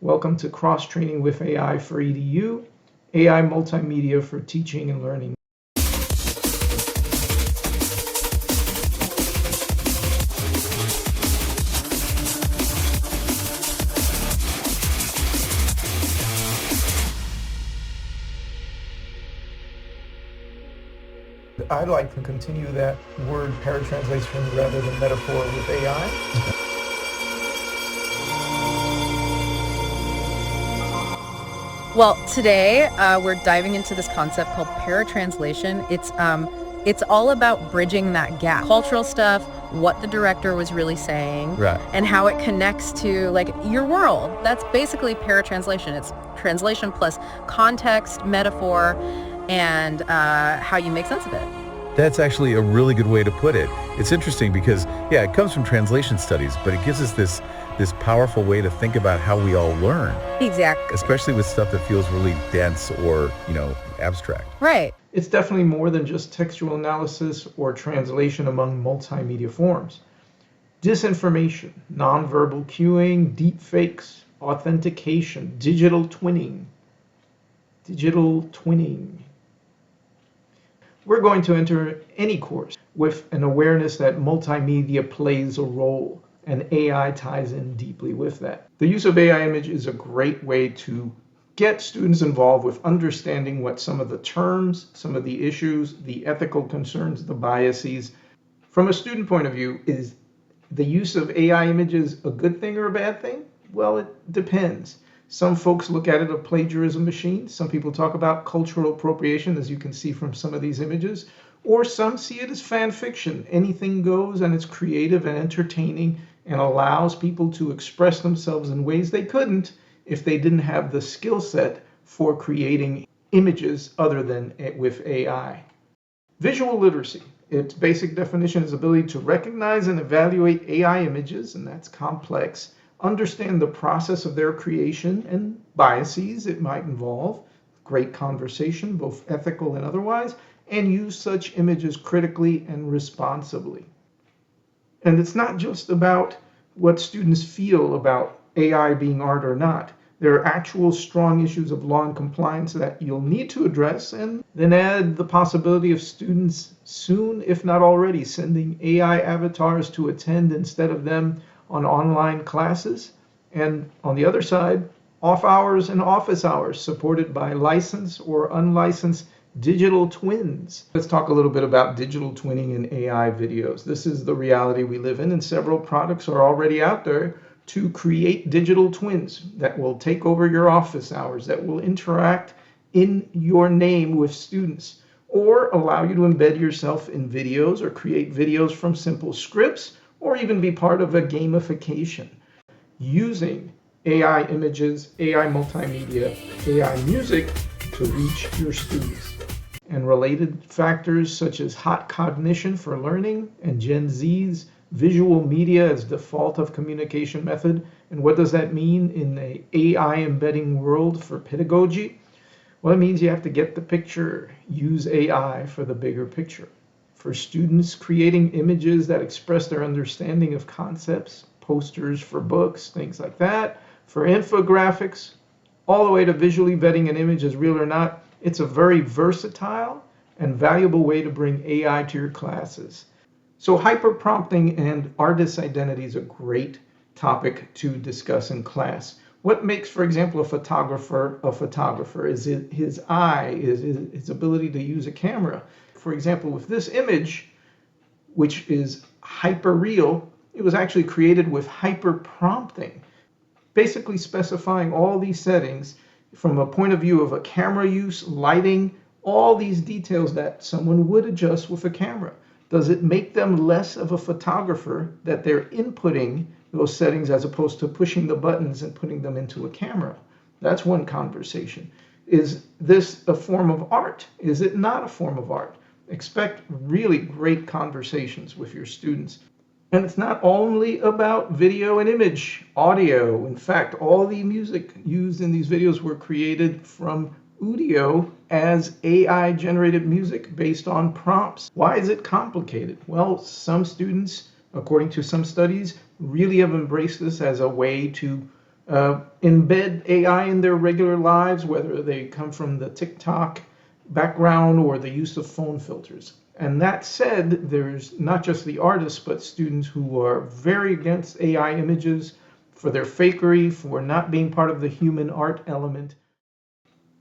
Welcome to Cross Training with AI for EDU, AI Multimedia for Teaching and Learning. I'd like to continue that word paratranslation rather than metaphor with AI. Well, today we're diving into this concept called paratranslation. It's all about bridging that gap, cultural stuff, what the director was really saying, Right. and how it connects to like your world. That's basically paratranslation. It's translation plus context, metaphor, and how you make sense of it. That's actually a really good way to put it. It's interesting because, yeah, it comes from translation studies, but it gives us this powerful way to think about how we all learn. Exactly. Especially with stuff that feels really dense or, abstract. Right. It's definitely more than just textual analysis or translation among multimedia forms. Disinformation, nonverbal cueing, deepfakes, authentication, digital twinning. We're going to enter any course with an awareness that multimedia plays a role, and AI ties in deeply with that. The use of AI image is a great way to get students involved with understanding what some of the terms, some of the issues, the ethical concerns, the biases. From a student point of view, is the use of AI images a good thing or a bad thing? Well, it depends. Some folks look at it as a plagiarism machine. Some people talk about cultural appropriation, as you can see from some of these images. Or some see it as fan fiction. Anything goes, and it's creative and entertaining and allows people to express themselves in ways they couldn't if they didn't have the skill set for creating images other than with AI. Visual literacy. Its basic definition is ability to recognize and evaluate AI images, and that's complex. Understand the process of their creation and biases it might involve, great conversation, both ethical and otherwise, and use such images critically and responsibly. And it's not just about what students feel about AI being art or not. There are actual strong issues of law and compliance that you'll need to address, and then add the possibility of students soon, if not already, sending AI avatars to attend instead of them on online classes. And on the other side, off hours and office hours supported by licensed or unlicensed digital twins. Let's talk a little bit about digital twinning in AI videos. This is the reality we live in, and several products are already out there to create digital twins that will take over your office hours, that will interact in your name with students, or allow you to embed yourself in videos or create videos from simple scripts, or even be part of a gamification using AI images, AI multimedia, AI music to reach your students. And related factors such as hot cognition for learning and Gen Z's visual media as default of communication method. And what does that mean in an AI embedding world for pedagogy? Well, it means you have to get the picture, use AI for the bigger picture. For students, creating images that express their understanding of concepts, posters for books, things like that. For infographics, all the way to visually vetting an image as real or not, it's a very versatile and valuable way to bring AI to your classes. So hyperprompting and artist identity is a great topic to discuss in class. What makes, for example, a photographer a photographer? Is it his eye? Is it his ability to use a camera? For example, with this image, which is hyper real, it was actually created with hyperprompting, basically specifying all these settings from a point of view of a camera use, lighting, all these details that someone would adjust with a camera. Does it make them less of a photographer that they're inputting those settings as opposed to pushing the buttons and putting them into a camera? That's one conversation. Is this a form of art? Is it not a form of art? Expect really great conversations with your students. And it's not only about video and image, audio. In fact, all the music used in these videos were created from audio as AI generated music based on prompts. Why is it complicated? Well, some students, according to some studies, really have embraced this as a way to embed AI in their regular lives, whether they come from the TikTok background or the use of phone filters. And that said, there's not just the artists, but students who are very against AI images for their fakery, for not being part of the human art element.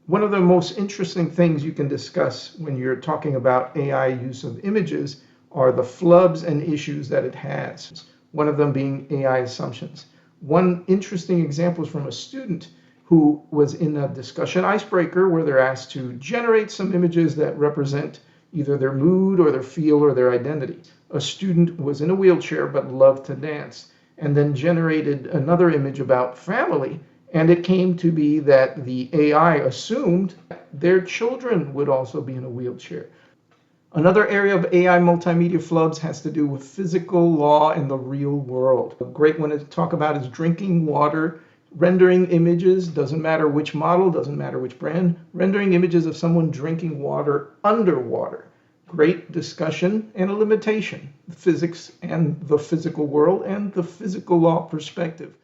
One of the most interesting things you can discuss when you're talking about AI use of images are the flubs and issues that it has, one of them being AI assumptions. One interesting example is from a student who was in a discussion icebreaker where they're asked to generate some images that represent either their mood or their feel or their identity. A student was in a wheelchair but loved to dance, and then generated another image about family, and it came to be that the AI assumed their children would also be in a wheelchair. Another area of AI multimedia flubs has to do with physical law in the real world. A great one to talk about is drinking water, rendering images, doesn't matter which model, doesn't matter which brand, rendering images of someone drinking water underwater. Great discussion and a limitation, physics and the physical world and the physical law perspective.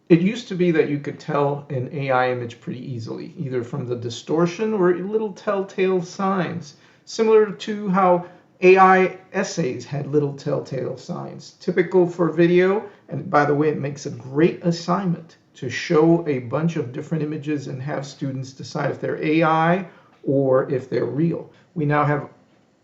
It used to be that you could tell an AI image pretty easily, either from the distortion or little telltale signs, similar to how AI essays had little telltale signs, typical for video. And by the way, it makes a great assignment to show a bunch of different images and have students decide if they're AI or if they're real. We now have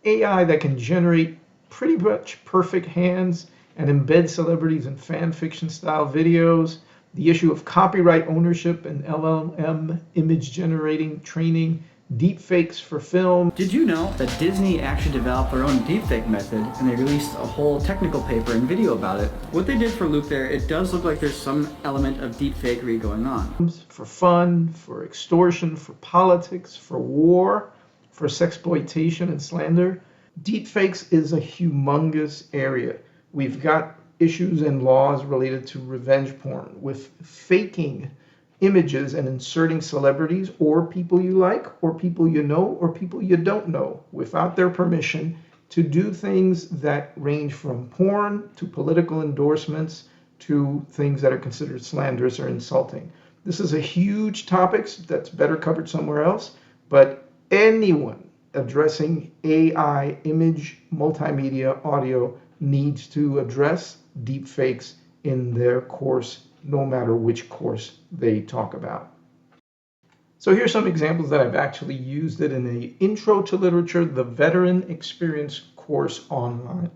AI that can generate pretty much perfect hands and embed celebrities in fan fiction style videos. The issue of copyright ownership and LLM image generating training, deepfakes for film. Did you know that Disney actually developed their own deepfake method, and they released a whole technical paper and video about it? What they did for Luke there, it does look like there's some element of deepfakery going on. For fun, for extortion, for politics, for war, for sexploitation and slander. Deepfakes is a humongous area. We've got issues and laws related to revenge porn with faking images and inserting celebrities or people you like or people you know or people you don't know without their permission to do things that range from porn to political endorsements to things that are considered slanderous or insulting. This is a huge topic that's better covered somewhere else, but anyone addressing AI, image, multimedia, audio needs to address deepfakes in their course, no matter which course they talk about. So here's some examples that I've actually used it in an Intro to Literature, the Veteran Experience course online.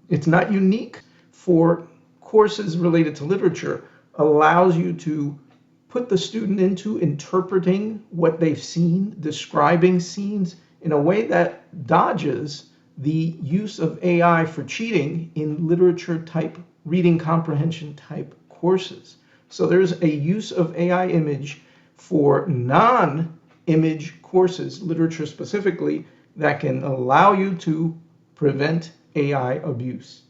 It's not unique for courses related to literature, allows you to put the student into interpreting what they've seen, describing scenes in a way that dodges the use of AI for cheating in literature type, reading comprehension type courses. So there's a use of AI image for non-image courses, literature specifically, that can allow you to prevent AI abuse.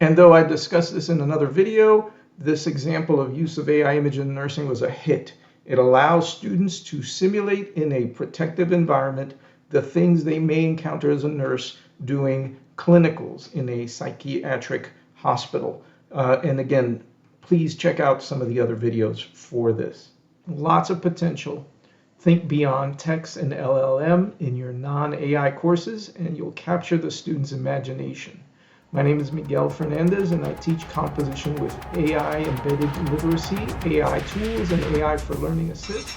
And though I discussed this in another video, this example of use of AI image in nursing was a hit. It allows students to simulate in a protective environment the things they may encounter as a nurse doing clinicals in a psychiatric hospital. And again, please check out some of the other videos for this. Lots of potential. Think beyond text and LLM in your non-AI courses, and you'll capture the student's imagination. My name is Miguel Fernandez, and I teach composition with AI embedded literacy, AI tools, and AI for learning assist.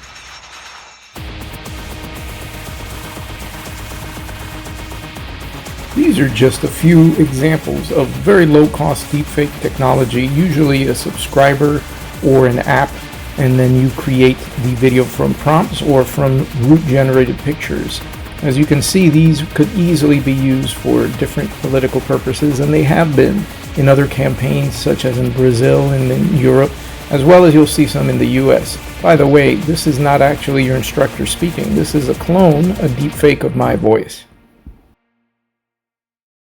These are just a few examples of very low-cost deepfake technology, usually a subscriber or an app, and then you create the video from prompts or from root-generated pictures. As you can see, these could easily be used for different political purposes, and they have been in other campaigns, such as in Brazil and in Europe, as well as you'll see some in the US. By the way, this is not actually your instructor speaking. This is a clone, a deepfake of my voice.